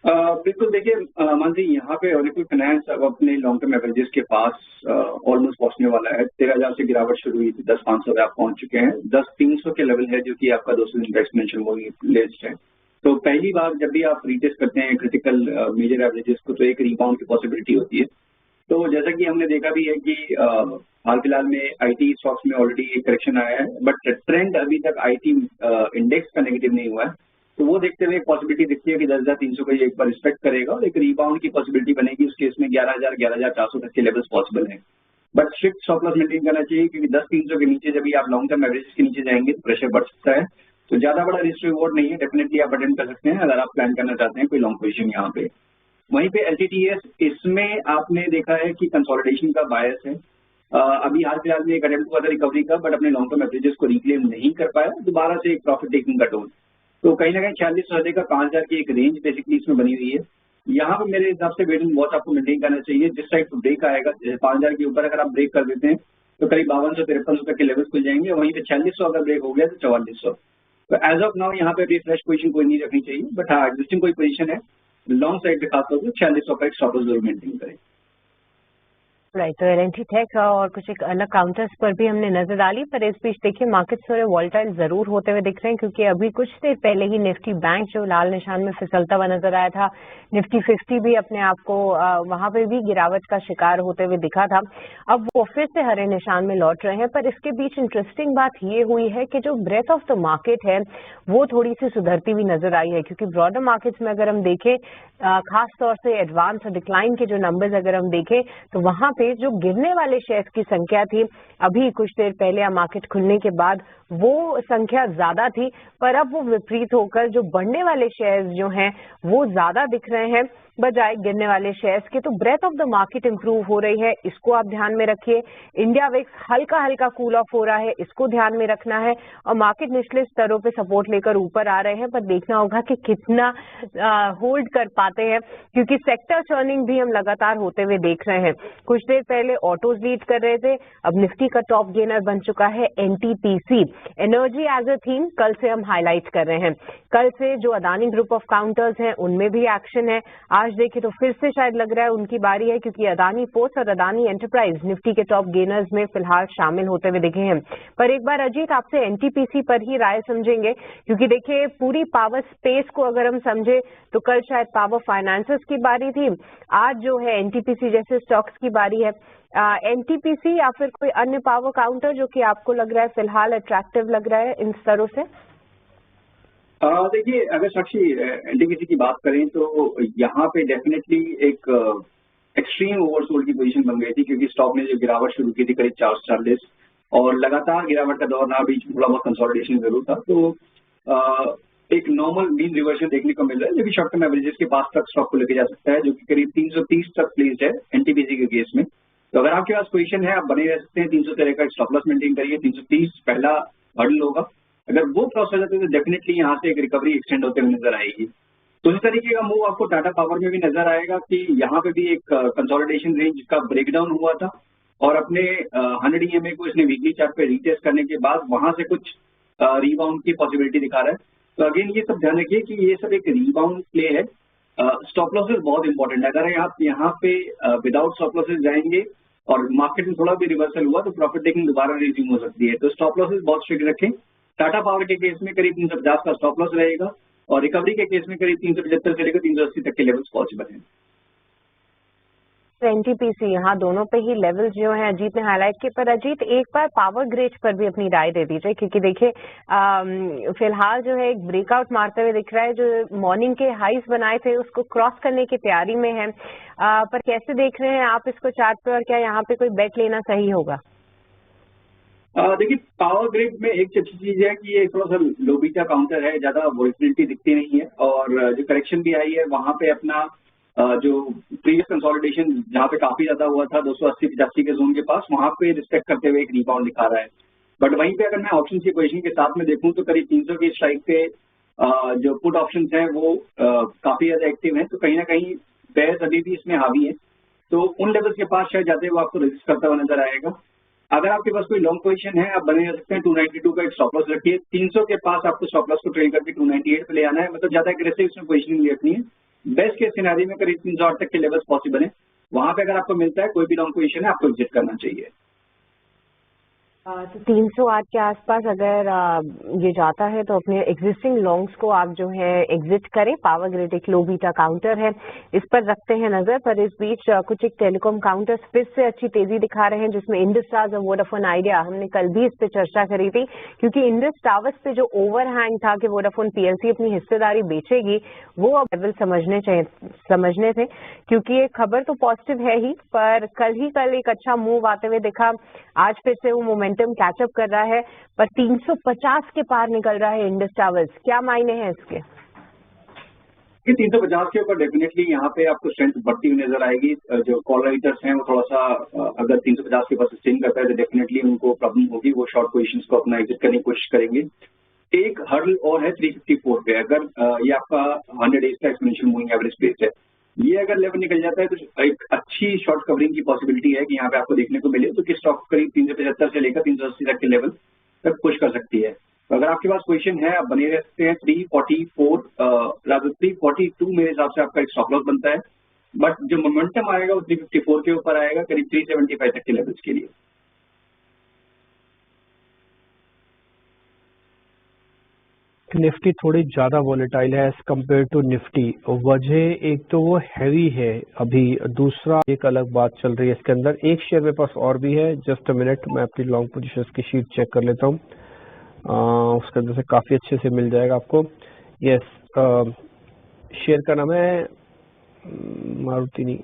बिल्कुल, देखिए मानसी, यहाँ पे ओरेकल फाइनेंस अब अपने लॉन्ग टर्म एवरेजेस के पास ऑलमोस्ट पहुंचने वाला है। 13,000 से गिरावट शुरू हुई थी, 10,500 पे आप पहुंच चुके हैं। 10,300 के लेवल है जो कि आपका 200 दिन का एक्सपेंशन लिस्ट है। तो पहली बार जब भी आप रीटेस्ट करते हैं क्रिटिकल मेजर एवरेजेस को, तो एक रिबाउंड की पॉसिबिलिटी होती है। तो जैसा कि हमने देखा भी है कि हाल फिलहाल में IT स्टॉक्स में ऑलरेडी एक करेक्शन आया है, बट ट्रेंड अभी तक IT इंडेक्स का नेगेटिव नहीं हुआ है। तो वो देखते हुए एक पॉसिबिलिटी दिखती है कि 10,300 का ये एक बार रिस्पेक्ट करेगा और एक रिबाउंड की पॉसिबिलिटी बनेगी। उस केस में 11,000, 11,400 तक के लेवल्स पॉसिबल हैं, but strict stop loss maintain करना चाहिए, क्योंकि 10,300 के नीचे जब भी आप लॉन्ग टर्म एवरेज के नीचे जाएंगे तो प्रेशर बढ़ सकता है। तो ज्यादा बड़ा रिस्क रिवॉर्ड नहीं है, डेफिनेटली आप अटेंड कर सकते हैं अगर आप प्लान करना चाहते हैं कोई लॉन्ग पोजीशन यहाँ पे। वहीं पे LTTS, इसमें आपने देखा है कि कंसोलिडेशन का बायस है, अभी हाल फिलहाल में एक अटेम्प्ट हुआ था रिकवरी का, बट अपने लॉन्ग टर्म एवरेजेस को रिक्लेम नहीं कर पाया, दोबारा से एक प्रॉफिट टेकिंग का टोन। तो कहीं ना कहीं 46 से का 5000 की एक रेंज बेसिकली इसमें बनी हुई है। यहाँ पे मेरे हिसाब से वेट एंड वॉच आपको मेंटेन करना चाहिए। जिस साइड पर ब्रेक आएगा 5000 के ऊपर अगर आप ब्रेक कर देते हैं तो करीब 5200-5300 तक के लेवल्स खुल जाएंगे। वहीं पे 4600 अगर ब्रेक हो गया तो 4400। तो एज ऑफ नाउ यहाँ पे अभी फ्रेश पोजीशन कोई नहीं रखनी चाहिए, बट हाँ एग्जिस्टिंग कोई पोजीशन है लॉन्ग साइड पे खासतौर पर 4600 का एक स्टॉप लॉस जरूर मेंटेन करें। राइट, तो एल&टी टेक और कुछ एक अलग काउंटर्स पर भी हमने नजर डाली, पर इस बीच देखिए मार्केट थोड़े वॉलेटाइल जरूर होते हुए दिख रहे हैं, क्योंकि अभी कुछ देर पहले ही निफ्टी बैंक जो लाल निशान में फिसलता हुआ नजर आया था, निफ्टी 50 भी अपने आप को वहां पे भी गिरावट का शिकार होते हुए दिखा था। अब वो फिर से हरे निशान में लौट रहे हैं, पर इसके बीच इंटरेस्टिंग बात ये हुई है कि जो ब्रेथ ऑफ द मार्केट है वो थोड़ी सी सुधरती हुई नजर आई है, क्योंकि ब्रॉडर मार्केट्स में अगर हम देखें खास तौर से एडवांस और डिक्लाइन के जो नंबर्स अगर हम देखें तो वहां पे जो गिरने वाले शेयर्स की संख्या थी अभी कुछ देर पहले मार्केट खुलने के बाद वो संख्या ज्यादा थी, पर अब वो विपरीत होकर जो बढ़ने वाले शेयर्स जो हैं वो ज्यादा दिख रहे हैं बजाय गिरने वाले शेयर्स के। तो breath of the market improve हो रही है, इसको आप ध्यान में रखिए। इंडिया विक्स हल्का हल्का कूल ऑफ हो रहा है, इसको ध्यान में रखना है। और मार्केट निचले स्तरों पे सपोर्ट लेकर ऊपर आ रहे हैं, पर देखना होगा कि कितना होल्ड कर पाते हैं, क्योंकि सेक्टर टर्निंग भी हम लगातार होते हुए देख रहे हैं। कुछ देर पहले ऑटोज लीड कर रहे थे, अब निफ्टी का टॉप गेनर बन चुका है NTPC. Energy as a theme कल से हम हाईलाइट कर रहे हैं। कल से जो अदानी ग्रुप ऑफ काउंटर्स हैं उनमें भी एक्शन है। आज देखें तो फिर से शायद लग रहा है उनकी बारी है, क्योंकि अदानी पोर्ट्स और अदानी एंटरप्राइज निफ्टी के टॉप गेनर्स में फिलहाल शामिल होते हुए दिखे हैं। पर एक बार अजीत आपसे एनटीपीसी पर ही राय समझेंगे, क्योंकि देखिए पूरी पावर स्पेस को अगर हम समझे तो कल शायद पावर फाइनेंसेस की बारी थी, आज जो है एनटीपीसी जैसे स्टॉक्स की बारी है। एनटीपीसी या फिर कोई अन्य पावर काउंटर जो कि आपको लग रहा है फिलहाल अट्रैक्टिव लग रहा है इन स्तरों से? देखिए अगर साक्षी एनटीपीसी की बात करें तो यहाँ पे डेफिनेटली एक एक्सट्रीम ओवरसोल्ड की पोजीशन बन गई थी, क्योंकि स्टॉक ने जो गिरावट शुरू की थी करीब 440 और लगातार गिरावट का दौर रहा, बीच में थोड़ा बहुत कंसोलिडेशन जरूर था। तो एक नॉर्मल मीन रिवर्जन देखने को मिल रहा है, जो कि शॉर्ट टर्म एवरेजेस के पास तक स्टॉक को लेके जा सकता है, जो कि करीब 330 तक प्लेस्ड है एनटीपीसी के केस में। तो अगर आपके पास पोजीशन है आप बने रह सकते हैं, 313 का स्टॉप लॉस मेंटेन करिए। 330 पहला हर्डल होगा, अगर वो क्रॉस हो जाते हैं तो डेफिनेटली यहाँ से एक रिकवरी एक्सटेंड होते हुए नजर आएगी। तो इस तरीके का मूव आपको टाटा पावर में भी नजर आएगा कि यहाँ पे भी एक कंसोलिडेशन रेंज का ब्रेकडाउन हुआ था और अपने 100 EMA को इसने वीकली चार्ट पे रीटेस्ट करने के बाद वहां से कुछ रीबाउंड की पॉसिबिलिटी दिखा रहा है। तो अगेन ये सब ध्यान रखिए कि ये सब एक रीबाउंड प्ले है। स्टॉप लॉसेस बहुत इंपॉर्टेंट है, अगर आप यहाँ पे विदाउट स्टॉप लॉसेस जाएंगे और मार्केट में थोड़ा भी रिवर्सल हुआ तो प्रॉफिट टेकिंग दोबारा रिज्यूम हो सकती है। तो स्टॉप लॉसेस बहुत स्ट्रिक्ट रखें। टाटा पावर के केस में करीब 350 का स्टॉप लॉस रहेगा और रिकवरी के केस में करीब 375 से लेकर 380 तक के लेवल्स पॉसिबल हैं। एनटीपीसी यहाँ दोनों पे ही लेवल्स जो हैं अजीत ने हाईलाइट किए, पर अजीत एक बार पावर ग्रिड पर भी अपनी राय दे दीजिए, क्योंकि देखिए फिलहाल जो है एक ब्रेकआउट मारते हुए दिख रहा है, जो मॉर्निंग के हाइस बनाए थे उसको क्रॉस करने की तैयारी में है, पर कैसे देख रहे हैं आप इसको चार्ट पे, और क्या यहाँ पे कोई बेट लेना सही होगा? देखिए पावर ग्रिड में एक अच्छी चीज है कि ये थोड़ा सा लो बीटा काउंटर है, ज्यादा वोलेटिलिटी दिखती नहीं है और जो करेक्शन भी आई है वहां पे अपना जो प्रीवियस कंसोलिडेशन जहाँ पे काफी ज्यादा हुआ था 280-85 के जोन के पास, वहां पे रिस्पेक्ट करते हुए एक रिबाउंड दिखा रहा है। बट वहीं पे अगर मैं ऑप्शन की पोजीशन के साथ में देखूं तो करीब 300 की स्ट्राइक पे जो पुट ऑप्शन हैं वो काफी ज्यादा एक्टिव हैं, तो कहीं ना कहीं बेयर्स अभी भी इसमें हावी है। तो उन लेवल्स के पास शायद जाते हुए आपको रेजिस्ट करता हुआ नजर आएगा। अगर आपके पास कोई लॉन्ग पोजीशन है आप बने रह सकते हैं, 292 का एक स्टॉप लॉस रखिए। 300 के पास आपको स्टॉप लॉस को ट्रेल करके 298 पे ले आना है, मतलब ज्यादा एग्रेसिव इसमें पोजीशनिंग नहीं रखनी है। बेस्ट केस सिनेरियो में करीब 308 तक के लेवल्स पॉसिबल है, वहां पे अगर आपको मिलता है कोई भी लॉन्ग पोजीशन है आपको एग्जिट करना चाहिए। तो 308 के आसपास अगर ये जाता है तो अपने एग्जिस्टिंग लॉन्ग्स को आप जो है एग्जिट करें। पावर ग्रिड एक लो बीटा काउंटर है, इस पर रखते हैं नजर। पर इस बीच कुछ एक टेलीकॉम काउंटर्स फिर से अच्छी तेजी दिखा रहे हैं, जिसमें इंडस टावर्स और वोडाफोन आइडिया, हमने कल भी इस पे चर्चा करी थी, क्योंकि इंडस टावर्स पे जो ओवरहैंग था कि वोडाफोन पीएलसी अपनी हिस्सेदारी बेचेगी, वो अब लेवल समझने थे, क्योंकि ये खबर तो पॉजिटिव है ही, पर कल एक अच्छा मूव आते हुए दिखा। आज फिर से वो मोमेंटम कैचअप कर रहा है, पर 350 के पार निकल रहा है इंडस टावर्स। क्या मायने हैं इसके? कि 350 के ऊपर डेफिनेटली यहाँ पे आपको स्ट्रेंथ बढ़ती हुई नजर आएगी। जो कॉल राइटर्स हैं वो थोड़ा सा अगर 350 के ऊपर सस्टेन करता है तो डेफिनेटली उनको प्रॉब्लम होगी, वो शॉर्ट पोजीशंस को अपना एग्जिट करने की कोशिश करेंगे। एक हर्डल और है 354 पे, अगर ये आपका 100 डेज का एक्सपोनेंशियल मूविंग एवरेज पेस है, ये अगर लेवल निकल जाता है तो एक अच्छी शॉर्ट कवरिंग की पॉसिबिलिटी है कि यहाँ पे आपको देखने को मिले, तो कि स्टॉक करीब 375 से लेकर 380 तक के लेवल तक पुश कर सकती है। तो अगर आपके पास पोजीशन है, आप बने रह सकते हैं 342 मेरे हिसाब से आपका एक स्टॉप लॉस बनता है, बट जो मोमेंटम आएगा वो 354 के ऊपर आएगा, करीब 375 तक के लेवल्स के लिए। निफ्टी थोड़ी ज्यादा वॉलेटाइल है एज कम्पेयर टू निफ्टी। वजह एक तो वो हैवी है अभी, दूसरा एक अलग बात चल रही है इसके अंदर। एक शेयर मेरे पास और भी है, जस्ट अ मिनट, मैं अपनी लॉन्ग पोजीशंस की शीट चेक कर लेता हूँ। उसके अंदर से काफी अच्छे से मिल जाएगा आपको। यस, शेयर का नाम है मारुति नहीं,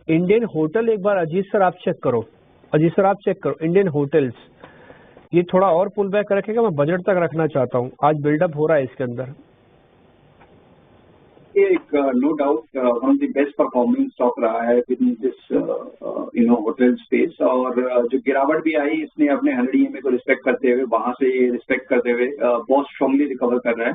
इंडियन होटल। एक बार अजीत सर आप चेक करो, अजीत सर आप चेक करो इंडियन होटल्स। ये थोड़ा और पुल बैक रखेगा, मैं बजट तक रखना चाहता हूँ, आज बिल्डअप हो रहा है इसके अंदर। एक no doubt one of the best performing stock रहा है within this hotel space, और जो गिरावट भी आई इसने अपने 100 EMA को रिस्पेक्ट करते हुए, वहां से रिस्पेक्ट करते हुए बहुत स्ट्रांगली रिकवर कर रहा है।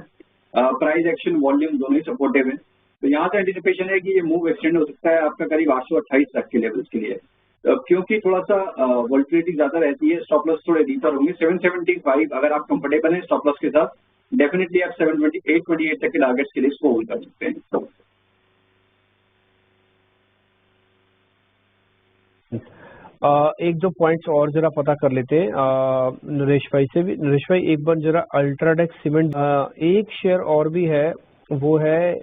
प्राइस एक्शन वॉल्यूम दोनों ही सपोर्टिव है, तो यहाँ से एंटिसिपेशन है कि ये मूव एक्सटेंड हो सकता है आपका करीब 828 तक के लेवल्स के लिए। क्योंकि थोड़ा सा वोलेटिलिटी ज्यादा रहती है, स्टॉप लॉस थोड़े डीपर होंगे। 775 अगर आप कंफर्टेबल हैं स्टॉप लॉस के साथ, डेफिनेटली आप 728 तक के टारगेट्स के लिए इसको होल्ड कर सकते हैं। एक दो पॉइंट्स और जरा पता कर लेते हैं नरेश भाई से भी। नरेश भाई एक बार जरा अल्ट्राटेक सीमेंट, एक शेयर और भी है, वो है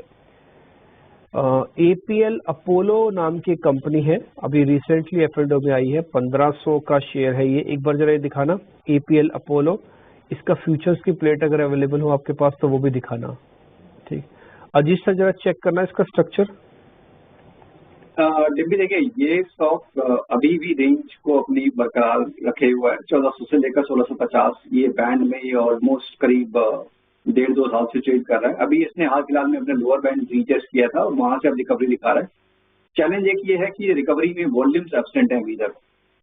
APL अपोलो नाम की कंपनी है, अभी रिसेंटली एफएलओ में आई है, 1500 का शेयर है ये। एक बार जरा ये दिखाना APL अपोलो, इसका फ्यूचर्स की प्लेट अगर अवेलेबल हो आपके पास तो वो भी दिखाना। ठीक, अजीत सर जरा चेक करना इसका स्ट्रक्चर। डिम्पी देखिए, ये स्टॉक अभी भी रेंज को अपनी बरकरार रखे हुआ है, 1400 से लेकर 1650 ये बैंड में ही ऑलमोस्ट करीब 1.5-2 साल से ट्रेड कर रहा है। अभी इसने हाल फिलहाल में अपने लोअर बैंड रीटेस्ट किया था और वहां से अब रिकवरी दिखा रहा है। चैलेंज एक ये है कि रिकवरी में वॉल्यूम्स एब्सेंट है अभी तक,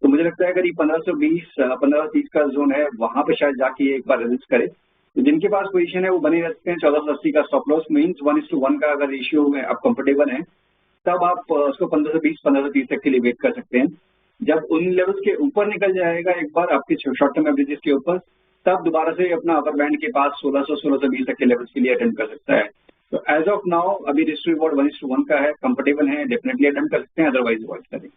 तो मुझे लगता है करीब 1520-1530 का जोन है, वहां पे शायद जाके एक बार रेजिस्ट करे। तो जिनके पास पोजीशन है वो बने रह सकते हैं। 1480 का स्टॉप लॉस मीन्स 1:1 का अगर रेशियो में आप कंफर्टेबल हैं, तब आप उसको 1520-1530 तक के लिए वेट कर सकते हैं। जब उन लेवल्स के ऊपर निकल जाएगा एक बार आपके शॉर्ट टर्म एवरेजेस के ऊपर, तब दोबारा से अपना अपर बैंड के पास 1600-1620 तक के लेवल्स के लिए अटेम्प्ट कर सकता है। तो एज ऑफ नाउ अभी रिस्क रिवॉर्ड 1:1 का है, कंफर्टेबल है, डेफिनेटली अटेम्प्ट कर सकते हैं, अदरवाइज अवॉइड करें।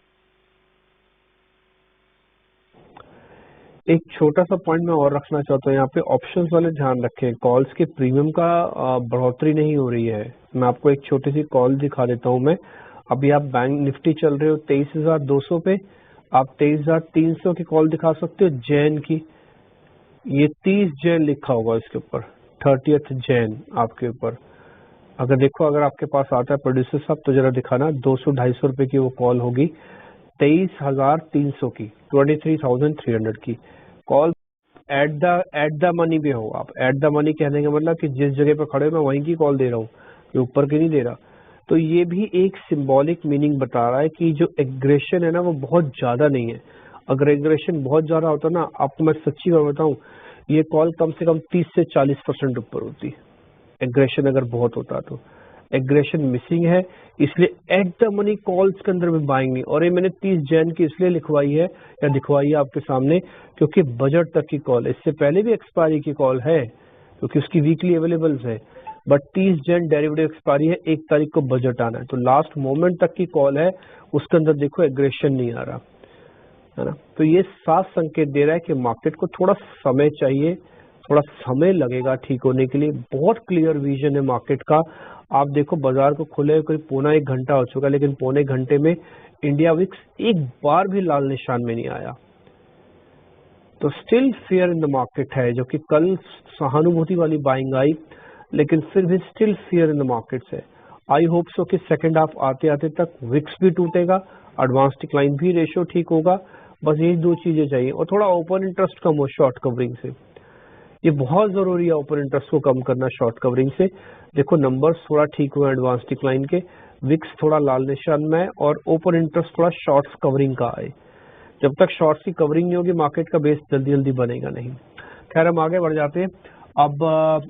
एक छोटा सा पॉइंट मैं और रखना चाहता हूँ, यहाँ पे ऑप्शंस वाले ध्यान रखें, कॉल्स के प्रीमियम का बढ़ोतरी नहीं हो रही है। मैं आपको एक छोटी सी कॉल दिखा देता हूँ। मैं अभी आप बैंक निफ्टी चल रहे हो 23,200 पे, आप 23,300 की कॉल दिखा सकते हो जैन की। ये 30 जैन लिखा होगा इसके ऊपर, 30th जैन आपके ऊपर। अगर देखो, अगर आपके पास आता है प्रोड्यूसर साहब तो जरा दिखाना, 200-250 रुपए की वो कॉल होगी, 23,300 की, 23,300 की कॉल। एट द मनी पे हो आप, एट द मनी कहने का मतलब कि जिस जगह पे खड़े हो मैं वहीं की कॉल दे रहा हूँ, ये ऊपर की नहीं दे रहा। तो ये भी एक सिंबॉलिक मीनिंग बता रहा है कि जो एग्रेशन है ना वो बहुत ज्यादा नहीं है। अगर एग्रेशन बहुत ज्यादा होता ना, आपको मैं सच्ची बात बताऊं, ये कॉल कम से कम 30 से 40% ऊपर होती। एग्रेशन अगर बहुत होता तो, एग्रेशन मिसिंग है, इसलिए एट द मनी कॉल्स के अंदर में बाइंग नहीं। और ये मैंने 30 जैन की इसलिए लिखवाई है या दिखवाई है आपके सामने क्योंकि बजट तक की कॉल, इससे पहले भी एक्सपायरी की कॉल है क्योंकि उसकी वीकली अवेलेबल है, बट 30 जैन डेरिवेटिव एक्सपायरी है, 1 तारीख को बजट आना है, तो लास्ट मोमेंट तक की कॉल है, उसके अंदर देखो एग्रेशन नहीं आ रहा है ना। तो ये साफ संकेत दे रहा है कि मार्केट को थोड़ा समय चाहिए, थोड़ा समय लगेगा ठीक होने के लिए। बहुत क्लियर विजन है मार्केट का। आप देखो बाजार को खुले करीब 1.25 घंटा हो चुका, लेकिन 1.25 घंटे में इंडिया विक्स एक बार भी लाल निशान में नहीं आया। तो still fear in the market है, जो कि कल सहानुभूति वाली बाइंग आई, लेकिन फिर भी still fear in the markets है। आई होप सो कि सेकेंड हाफ आते आते तक विक्स भी टूटेगा, एडवांस डिक्लाइन भी रेशियो ठीक होगा, बस यही 2 चीजें चाहिए, और थोड़ा ओपन इंटरेस्ट कम हो शॉर्ट कवरिंग से। ये बहुत जरूरी है ओपन इंटरेस्ट को कम करना शॉर्ट कवरिंग से। देखो नंबर्स थोड़ा ठीक हुए एडवांस डिक्लाइन के, विक्स थोड़ा लाल निशान में है और ओपन इंटरेस्ट थोड़ा शॉर्ट्स कवरिंग का है। जब तक शॉर्ट्स की कवरिंग नहीं होगी मार्केट का बेस जल्दी जल्दी बनेगा नहीं। खैर हम आगे बढ़ जाते हैं। अब